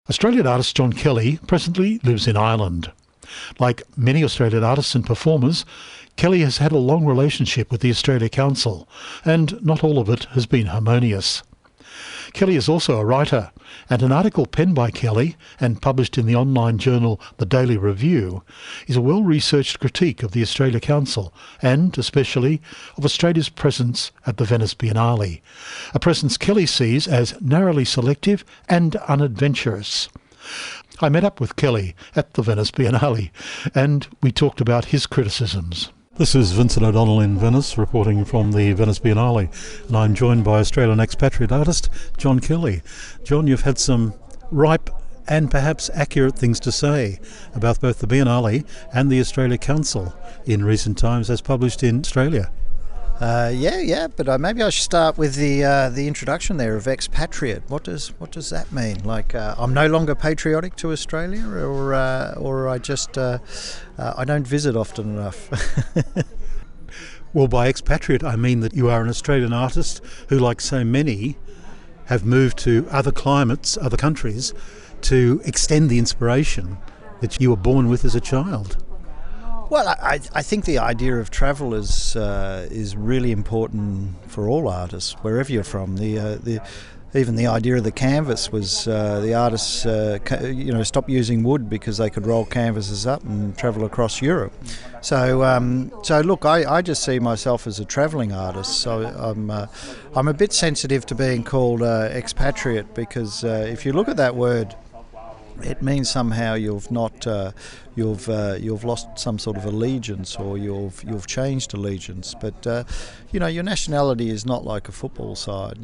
Australian artist John Kelly presently lives in Ireland. Like many Australian artists and performers, Kelly has had a long relationship with the Australia Council, and not all of it has been harmonious. Kelly is also a writer, and an article penned by Kelly and published in the online journal The Daily Review is a well-researched critique of the Australia Council and, especially, of Australia's presence at the Venice Biennale, a presence Kelly sees as narrowly selective and unadventurous. I met up with Kelly at the Venice Biennale, and we talked about his criticisms. This is Vincent O'Donnell in Venice, reporting from the Venice Biennale, and I'm joined by Australian expatriate artist John Kelly. John, you've had some ripe and perhaps accurate things to say about both the Biennale and the Australia Council in recent times, as published in Australia. But maybe I should start with the introduction there of expatriate. What does that mean? Like, I'm no longer patriotic to Australia, or I just I don't visit often enough. Well, by expatriate I mean that you are an Australian artist who, like so many, have moved to other climates, other countries, to extend the inspiration that you were born with as a child. Well, I think the idea of travel is really important for all artists, wherever you're from. Even the idea of the canvas was the artists stopped using wood because they could roll canvases up and travel across Europe. So look, I just see myself as a travelling artist. So I'm a bit sensitive to being called expatriate, because if you look at that word, it means somehow you've lost some sort of allegiance, or you've changed allegiance. But your nationality is not like a football side.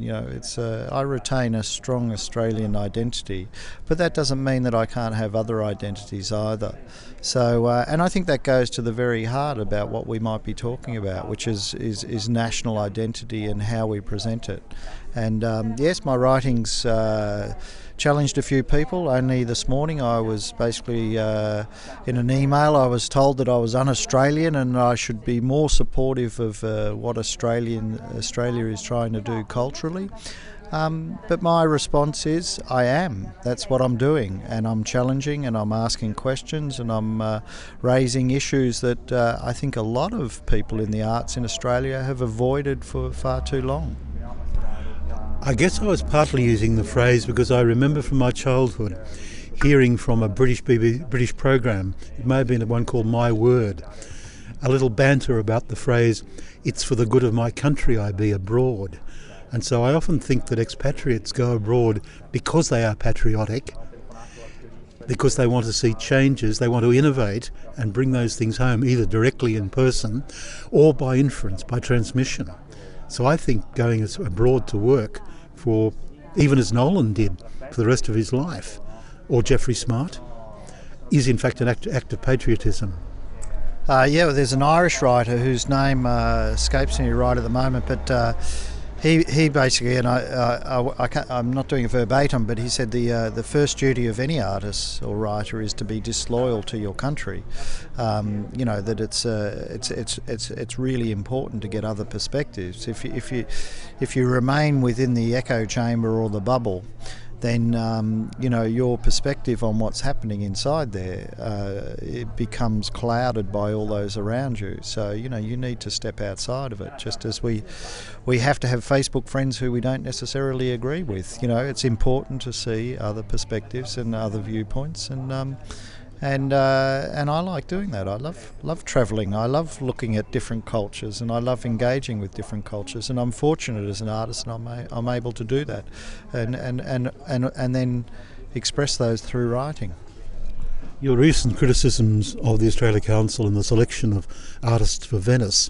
I retain a strong Australian identity, but that doesn't mean that I can't have other identities either. So and I think that goes to the very heart about what we might be talking about, which is national identity and how we present it. And yes, my writings challenged a few people. Only this morning I was basically in an email I was told that I was un-Australian and I should be more supportive of what Australia is trying to do culturally. But my response is, I am. That's what I'm doing, and I'm challenging, and I'm asking questions, and I'm raising issues that I think a lot of people in the arts in Australia have avoided for far too long. I guess I was partly using the phrase because I remember from my childhood hearing from a British program, it may have been one called My Word, a little banter about the phrase, "It's for the good of my country I be abroad." And so I often think that expatriates go abroad because they are patriotic, because they want to see changes, they want to innovate and bring those things home, either directly in person or by inference, by transmission. So I think going abroad to work, for even as Nolan did for the rest of his life, or Jeffrey Smart, is in fact an act of patriotism. There's an Irish writer whose name escapes me right at the moment, but he basically, and I'm not doing it verbatim, but he said the first duty of any artist or writer is to be disloyal to your country. That it's really important to get other perspectives. If you remain within the echo chamber or the bubble, then your perspective on what's happening inside there it becomes clouded by all those around you. So you need to step outside of it. Just as we have to have Facebook friends who we don't necessarily agree with. It's important to see other perspectives and other viewpoints, and I like doing that. I love travelling. I love looking at different cultures, and I love engaging with different cultures. And I'm fortunate as an artist, and I'm able to do that, and then express those through writing. Your recent criticisms of the Australia Council and the selection of artists for Venice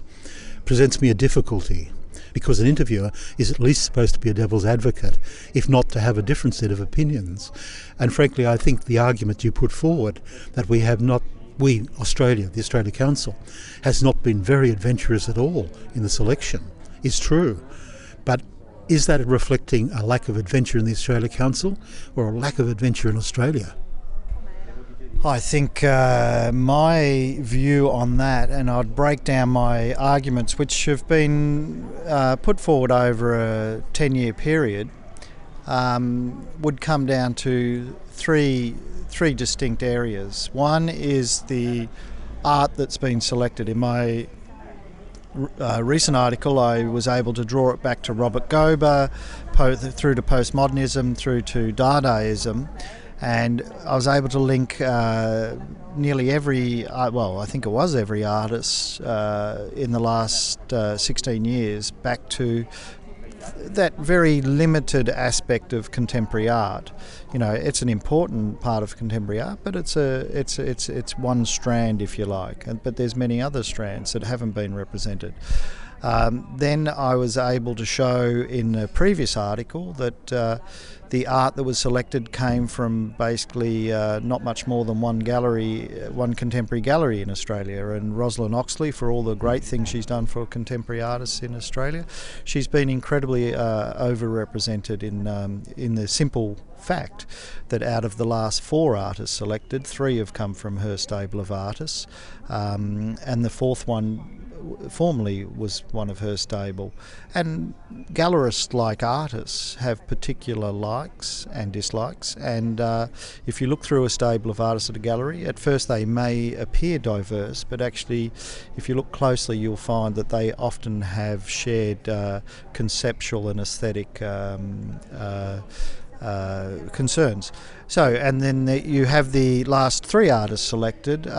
presents me a difficulty, because an interviewer is at least supposed to be a devil's advocate, if not to have a different set of opinions. And frankly, I think the argument you put forward that Australia, the Australia Council, has not been very adventurous at all in the selection is true. But is that reflecting a lack of adventure in the Australia Council or a lack of adventure in Australia? I think my view on that, and I'd break down my arguments, which have been put forward over a 10-year period, would come down to three distinct areas. One is the art that's been selected. In my recent article, I was able to draw it back to Robert Gober, through to postmodernism, through to Dadaism, and I was able to link nearly every, I think it was every artist in the last 16 years back to that very limited aspect of contemporary art. You know, it's an important part of contemporary art, but it's one strand, if you like. But there's many other strands that haven't been represented. Then I was able to show in a previous article that the art that was selected came from basically not much more than one contemporary gallery in Australia. And Rosalind Oxley, for all the great things she's done for contemporary artists in Australia, she's been incredibly overrepresented in the simple fact that out of the last 4 artists selected, 3 have come from her stable of artists, and the 4th one formerly was one of her stable. And gallerists, like artists, have particular likes and dislikes, and if you look through a stable of artists at a gallery, at first they may appear diverse, but actually if you look closely you'll find that they often have shared conceptual and aesthetic concerns. So, and then you have the last 3 artists selected,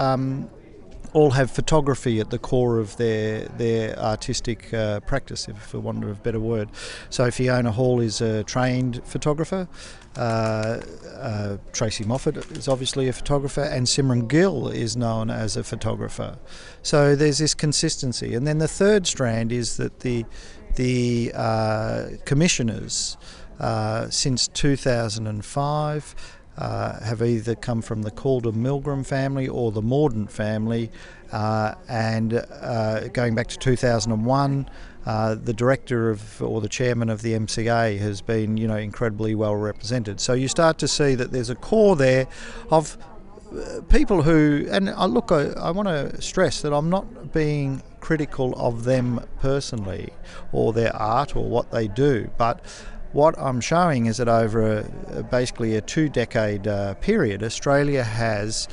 all have photography at the core of their artistic practice, if for want of a better word. So Fiona Hall is a trained photographer, Tracy Moffat is obviously a photographer, and Simran Gill is known as a photographer. So there's this consistency. And then the third strand is that the commissioners since 2005 have either come from the Calder Milgram family or the Mordaunt family, and going back to 2001, the director or the chairman of the MCA has been, incredibly well represented. So you start to see that there's a core there of people who, and I want to stress that I'm not being critical of them personally or their art or what they do, but what I'm showing is that over basically a 2-decade period, Australia has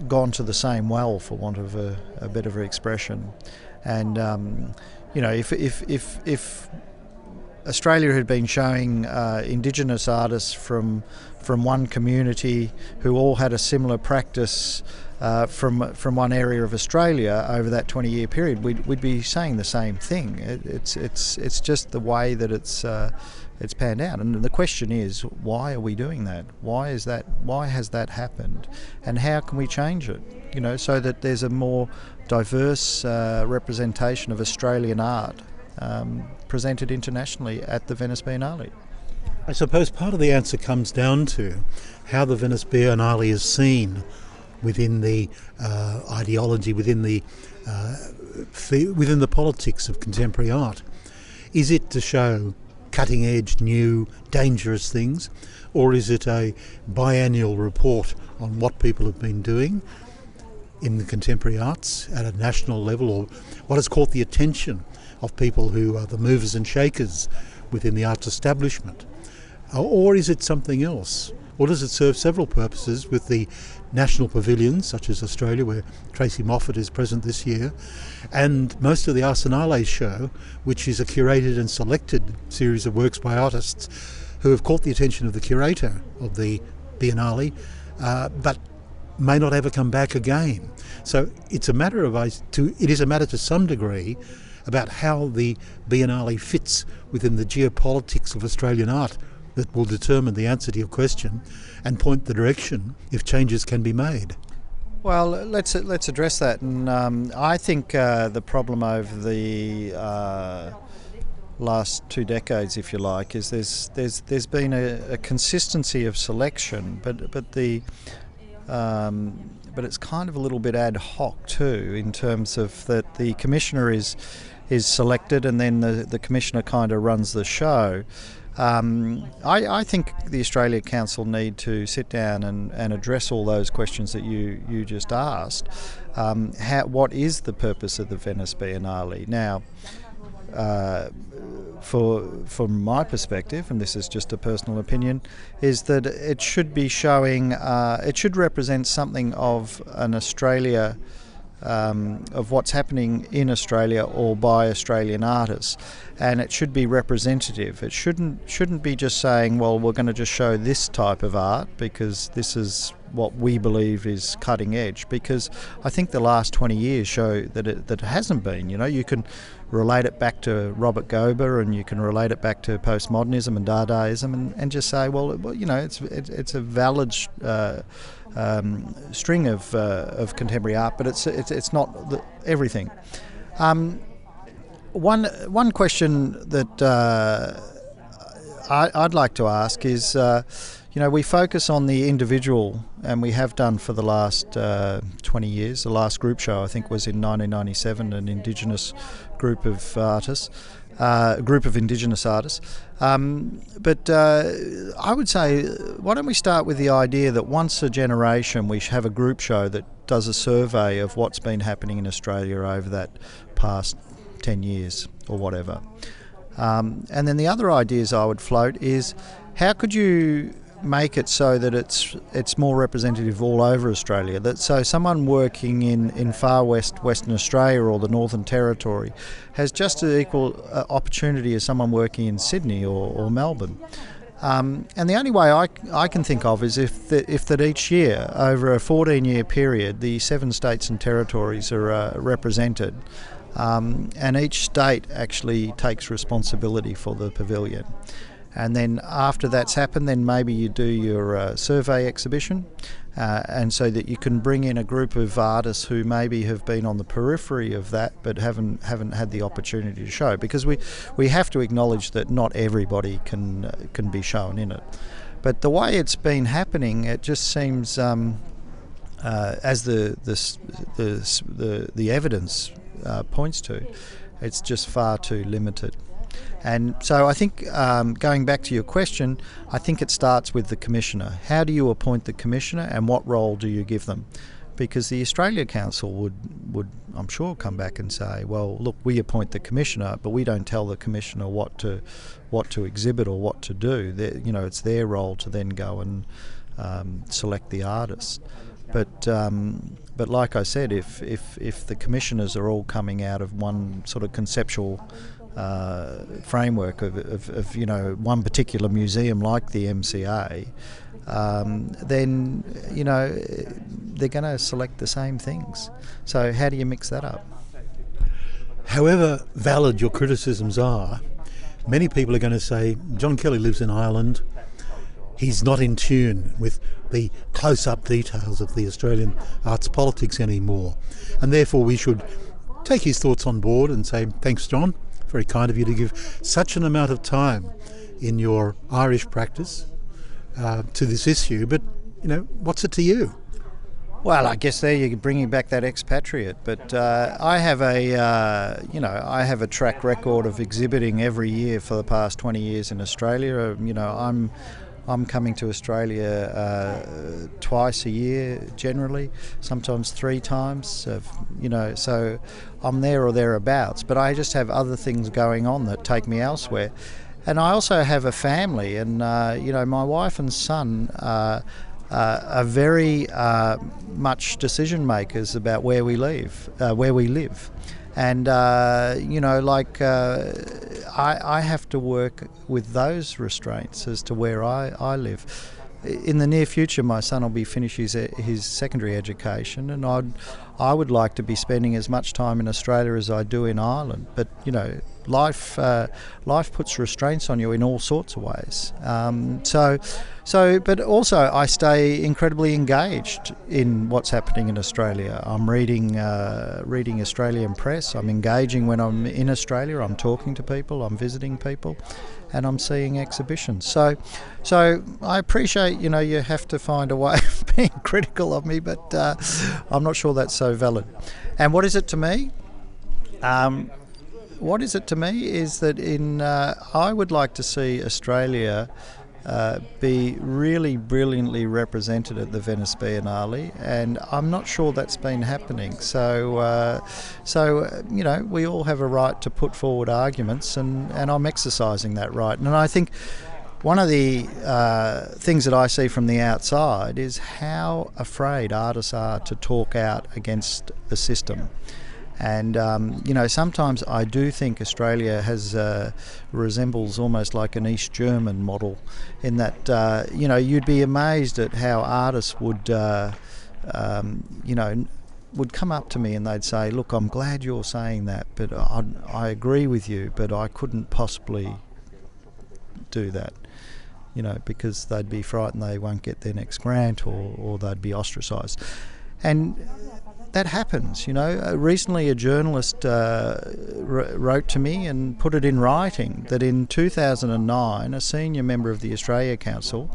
gone to the same well, for want of a better expression. And if Australia had been showing Indigenous artists from one community who all had a similar practice from one area of Australia over that 20-year period, we'd be saying the same thing. It's just the way that it's panned out, and the question is, why are we doing that? Why has that happened, and how can we change it? So that there's a more diverse representation of Australian art presented internationally at the Venice Biennale. I suppose part of the answer comes down to how the Venice Biennale is seen within the ideology, within the politics of contemporary art. Is it to show cutting-edge, new, dangerous things, or is it a biannual report on what people have been doing in the contemporary arts at a national level, or what has caught the attention of people who are the movers and shakers within the arts establishment? Or is it something else? Or does it serve several purposes with the national pavilions, such as Australia, where Tracy Moffat is present this year, and most of the Arsenale show, which is a curated and selected series of works by artists who have caught the attention of the curator of the Biennale, but may not ever come back again. So it is a matter to some degree about how the Biennale fits within the geopolitics of Australian art that will determine the answer to your question and point the direction if changes can be made. Well, let's address that. And I think the problem over the last 2 decades, if you like, is there's been a consistency of selection, but it's kind of a little bit ad hoc too, in terms of that the commissioner is selected and then the commissioner kind of runs the show. I think the Australia Council need to sit down and address all those questions that you just asked. What is the purpose of the Venice Biennale? Now, from my perspective, and this is just a personal opinion, is that it should be showing, it should represent something of an Australia, of what's happening in Australia or by Australian artists, and it should be representative. It shouldn't be just saying, well, we're going to just show this type of art because this is what we believe is cutting edge, because I think the last 20 years show that it hasn't been. You can relate it back to Robert Gober, and you can relate it back to postmodernism and Dadaism, and just say, well, it's a valid string of contemporary art, but it's not everything. One question that I'd like to ask is, we focus on the individual, and we have done for the last 20 years. The last group show, I think, was in 1997, an Indigenous group of artists, Indigenous artists. But I would say, why don't we start with the idea that once a generation we should have a group show that does a survey of what's been happening in Australia over that past 10 years or whatever. And then the other ideas I would float is, how could you make it so that it's more representative all over Australia? So someone working in far Western Australia or the Northern Territory has just an equal opportunity as someone working in Sydney or Melbourne. And the only way I can think of is if that each year, over a 14-year period, the 7 states and territories are represented, and each state actually takes responsibility for the pavilion. And then after that's happened, then maybe you do your survey exhibition, and so that you can bring in a group of artists who maybe have been on the periphery of that but haven't had the opportunity to show, because we have to acknowledge that not everybody can be shown in it. But the way it's been happening, it just seems, as the evidence points to, it's just far too limited. And so I think, going back to your question, I think it starts with the Commissioner. How do you appoint the Commissioner, and what role do you give them? Because the Australia Council would I'm sure, come back and say, well, look, we appoint the Commissioner, but we don't tell the Commissioner what to exhibit or what to do. It's their role to then go and select the artist. But like I said, if the commissioners are all coming out of one sort of conceptual framework of one particular museum like the MCA, then they're going to select the same things. So how do you mix that up? However valid your criticisms are, many people are going to say John Kelly lives in Ireland. He's not in tune with the close-up details of the Australian arts politics anymore, and therefore we should take his thoughts on board and say, thanks, John, very kind of you to give such an amount of time in your Irish practice to this issue, but what's it to you? Well, I guess there you're bringing back that expatriate, but I have a track record of exhibiting every year for the past 20 years in Australia. I'm coming to Australia twice a year generally, sometimes 3 times. So I'm there or thereabouts. But I just have other things going on that take me elsewhere, and I also have a family. And my wife and son are very much decision makers about where we live. And I have to work with those restraints as to where I live. In the near future, my son will be finishing his secondary education, and I would like to be spending as much time in Australia as I do in Ireland. But life puts restraints on you in all sorts of ways. But also I stay incredibly engaged in what's happening in Australia. I'm reading Australian press. I'm engaging when I'm in Australia. I'm talking to people. I'm visiting people, and I'm seeing exhibitions. So I appreciate you have to find a way of being critical of me, but I'm not sure that's so valid. And what is it to me? What is it to me is that I would like to see Australia be really brilliantly represented at the Venice Biennale, and I'm not sure that's been happening. So you know, we all have a right to put forward arguments, and I'm exercising that right. And I think one of the things that I see from the outside is how afraid artists are to talk out against the system. And you know, sometimes I do think Australia resembles almost like an East German model, in that you know, you'd be amazed at how artists would you know, would come up to me and they'd say, "Look, I'm glad you're saying that, but I agree with you, but I couldn't possibly do that." You know, because they'd be frightened they won't get their next grant, or they'd be ostracised. And that happens, you know. Recently a journalist wrote to me and put it in writing that in 2009 a senior member of the Australia Council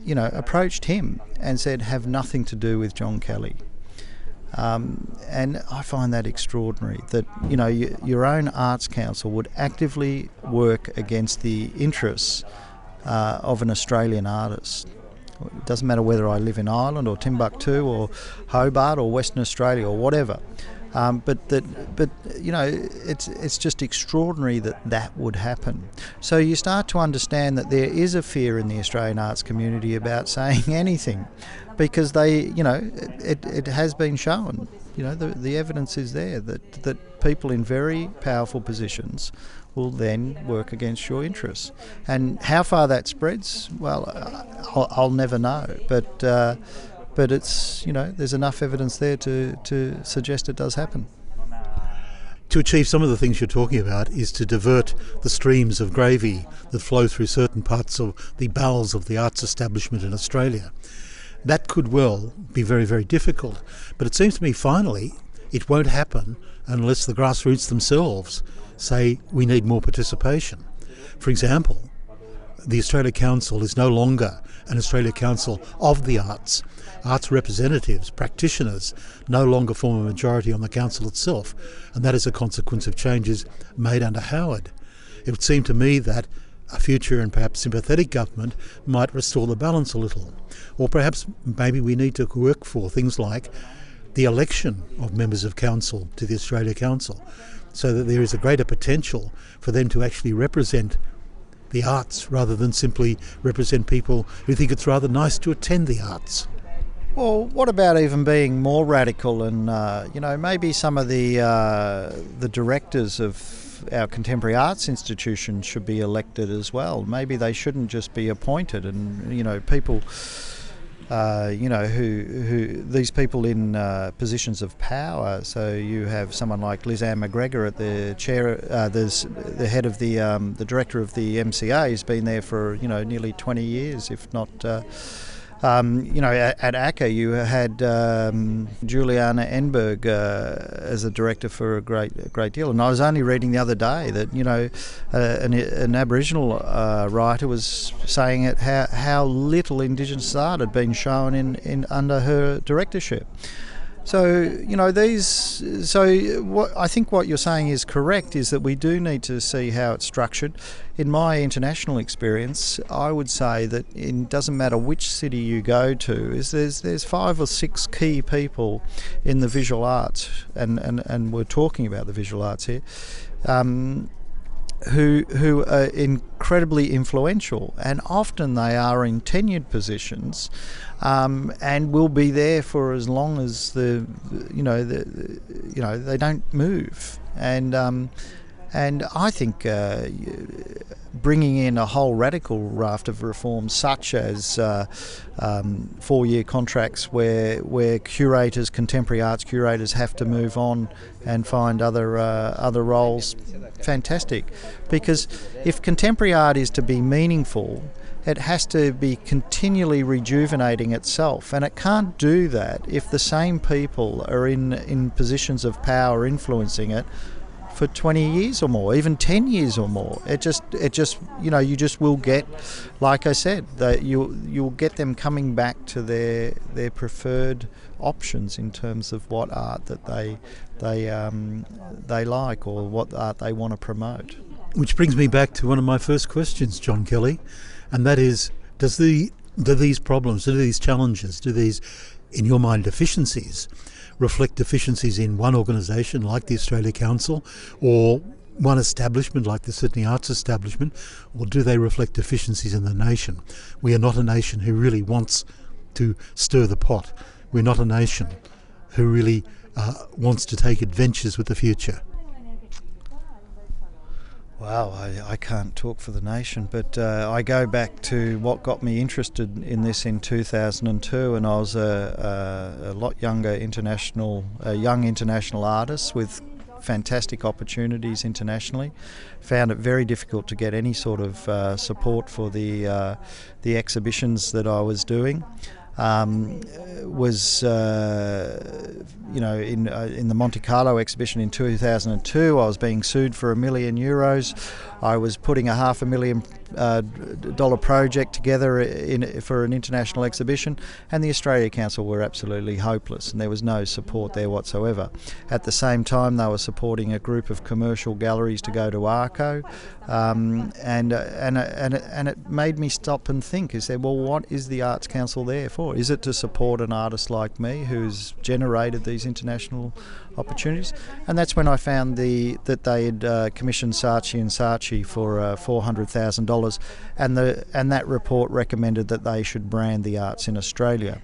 you know, approached him and said, "Have nothing to do with John Kelly." And I find that extraordinary, that, you know, your own Arts Council would actively work against the interests of an Australian artist. It doesn't matter whether I live in Ireland or Timbuktu or Hobart or Western Australia or whatever. But you know, it's just extraordinary that would happen. So you start to understand that there is a fear in the Australian arts community about saying anything, because they, you know, it has been shown, you know, the evidence is there that people in very powerful positions will then work against your interests. And how far that spreads, well, I'll never know. But it's, you know, there's enough evidence there to suggest it does happen. To achieve some of the things you're talking about is to divert the streams of gravy that flow through certain parts of the bowels of the arts establishment in Australia. That could well be very, very difficult. But it seems to me, finally, it won't happen unless the grassroots themselves say we need more participation. For example, the Australia Council is no longer an Australia Council of the arts. Arts representatives, practitioners, no longer form a majority on the council itself, and that is a consequence of changes made under Howard. It would seem to me that a future and perhaps sympathetic government might restore the balance a little. Or perhaps maybe we need to work for things like the election of members of council to the Australia Council, so that there is a greater potential for them to actually represent the arts rather than simply represent people who think it's rather nice to attend the arts. Well, what about even being more radical and, you know, maybe some of the directors of our contemporary arts institutions should be elected as well. Maybe they shouldn't just be appointed, and, you know, people, you know, who these people in positions of power. So you have someone like Liz Ann McGregor at the chair, the head of the director of the MCA, has been there for, you know, nearly 20 years, if not. You know, at ACCA you had Juliana Enberg as a director for a great deal. And I was only reading the other day that, you know, an Aboriginal writer was saying how little Indigenous art had been shown in under her directorship. So, you know, I think what you're saying is correct, is that we do need to see how it's structured. In my international experience, I would say that it doesn't matter which city you go to, there's 5 or 6 key people in the visual arts, and we're talking about the visual arts here, who are incredibly influential, and often they are in tenured positions, and will be there for as long as they don't move. And I think bringing in a whole radical raft of reforms, such as 4-year contracts where curators, contemporary arts curators, have to move on and find other roles, fantastic. Because if contemporary art is to be meaningful, it has to be continually rejuvenating itself, and it can't do that if the same people are in positions of power influencing it for 20 years or more, even 10 years or more. It just you know, you just will get, like I said, that you'll get them coming back to their preferred options in terms of what art that they like, or what art they want to promote. Which brings me back to one of my first questions, John Kelly, and that is, do these problems, do these challenges, do these, in your mind, deficiencies, reflect deficiencies in one organisation like the Australia Council, or one establishment like the Sydney Arts Establishment, or do they reflect deficiencies in the nation? We are not a nation who really wants to stir the pot. We're not a nation who really wants to take adventures with the future. Wow, I can't talk for the nation, but I go back to what got me interested in this in 2002, and I was a lot younger young international artist with fantastic opportunities internationally. Found it very difficult to get any sort of support for the exhibitions that I was doing. In the Monte Carlo exhibition in 2002, I was being sued for €1 million. I was putting a $500,000 project together for an international exhibition, and the Australia Council were absolutely hopeless, and there was no support there whatsoever. At the same time, they were supporting a group of commercial galleries to go to Arco, and it made me stop and think. I said, well, what is the Arts Council there for? Is it to support an artist like me who's generated these international opportunities? And that's when I found that they had commissioned Saatchi and Saatchi for $400,000, and that report recommended that they should brand the arts in Australia.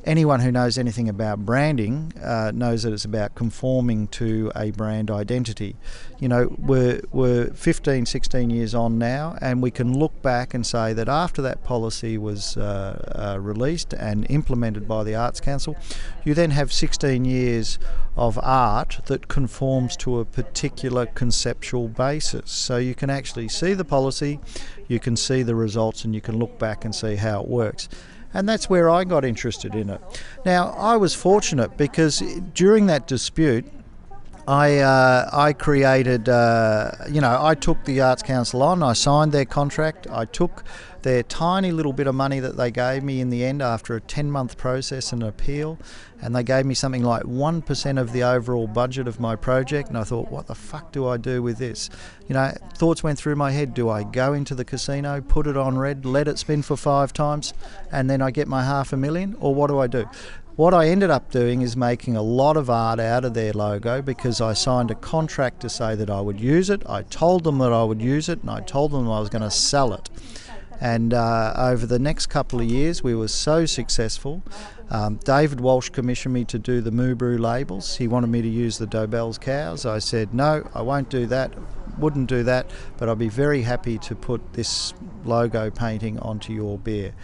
Anyone who knows anything about branding knows that it's about conforming to a brand identity. You know, we're 15, 16 years on now, and we can look back and say that after that policy was released and implemented by the Arts Council, you then have 16 years of art that conforms to a particular conceptual basis. So you can actually see the policy, you can see the results, and you can look back and see how it works. And that's where I got interested in it. Now, I was fortunate because during that dispute, I created, I took the Arts Council on, I signed their contract, I took their tiny little bit of money that they gave me in the end after a 10-month process and appeal, and they gave me something like 1% of the overall budget of my project, and I thought, what the fuck do I do with this? You know, thoughts went through my head. Do I go into the casino, put it on red, let it spin for 5 times, and then I get my $500,000, or what do I do? What I ended up doing is making a lot of art out of their logo because I signed a contract to say that I would use it. I told them that I would use it, and I told them I was going to sell it. And over the next couple of years, we were so successful. David Walsh commissioned me to do the Moo Brew labels. He wanted me to use the Dobell's cows. I said, no, I won't do that, wouldn't do that, but I'd be very happy to put this logo painting onto your beer.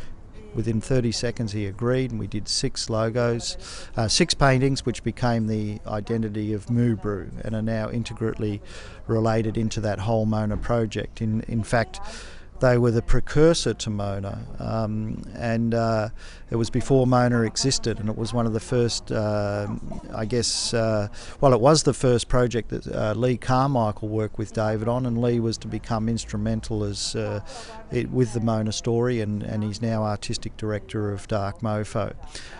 Within 30 seconds he agreed, and we did 6 paintings, which became the identity of Moo Brew and are now integrally related into that whole Mona project. In fact, they were the precursor to Mona, and it was before Mona existed, and it was one of the first, it was the first project that Lee Carmichael worked with David on, and Lee was to become instrumental with the Mona story, and he's now artistic director of Dark Mofo.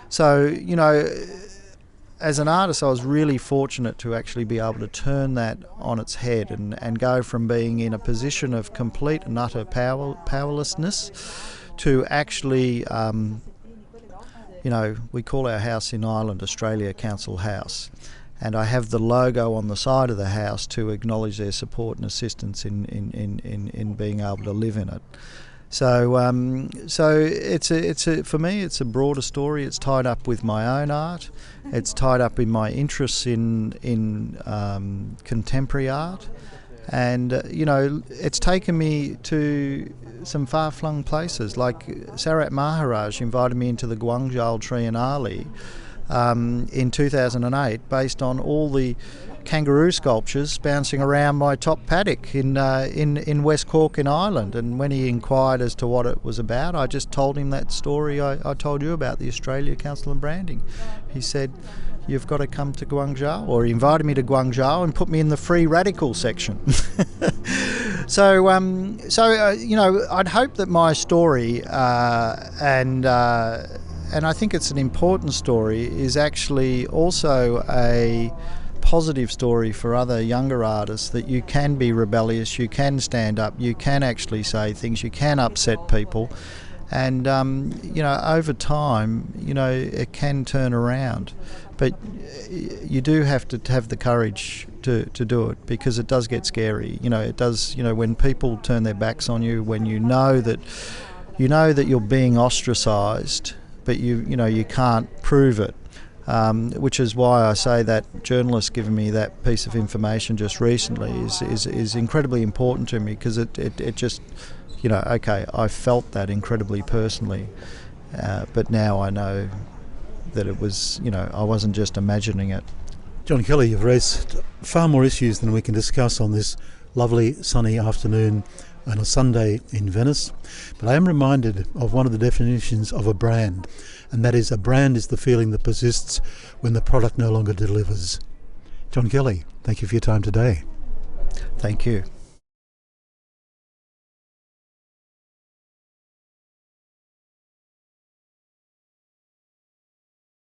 So, you know, as an artist, I was really fortunate to actually be able to turn that on its head and go from being in a position of complete and utter powerlessness to actually, we call our house in Ireland Australia Council House. And I have the logo on the side of the house to acknowledge their support and assistance in being able to live in it. So for me, it's a broader story. It's tied up with my own art. It's tied up in my interests in contemporary art, and it's taken me to some far-flung places. Like Sarat Maharaj invited me into the Guangzhou Triennale in 2008, based on all the kangaroo sculptures bouncing around my top paddock in West Cork in Ireland. And when he inquired as to what it was about, I just told him that story I told you about, the Australia Council and Branding. He said, you've got to come to Guangzhou, or he invited me to Guangzhou and put me in the free radical section. So I'd hope that my story, and I think it's an important story, is actually also a positive story for other younger artists that you can be rebellious, you can stand up, you can actually say things, you can upset people. And, you know, over time, you know, it can turn around. But you do have to have the courage to do it, because it does get scary. You know, it does, you know, when people turn their backs on you, when you know that you're being ostracised, but you can't prove it. Which is why I say that journalist giving me that piece of information just recently is incredibly important to me, because it just, you know, okay, I felt that incredibly personally, but now I know that it was, you know, I wasn't just imagining it. John Kelly, you've raised far more issues than we can discuss on this lovely sunny afternoon on a Sunday in Venice, but I am reminded of one of the definitions of a brand, and that is, a brand is the feeling that persists when the product no longer delivers. John Kelly, thank you for your time today. Thank you.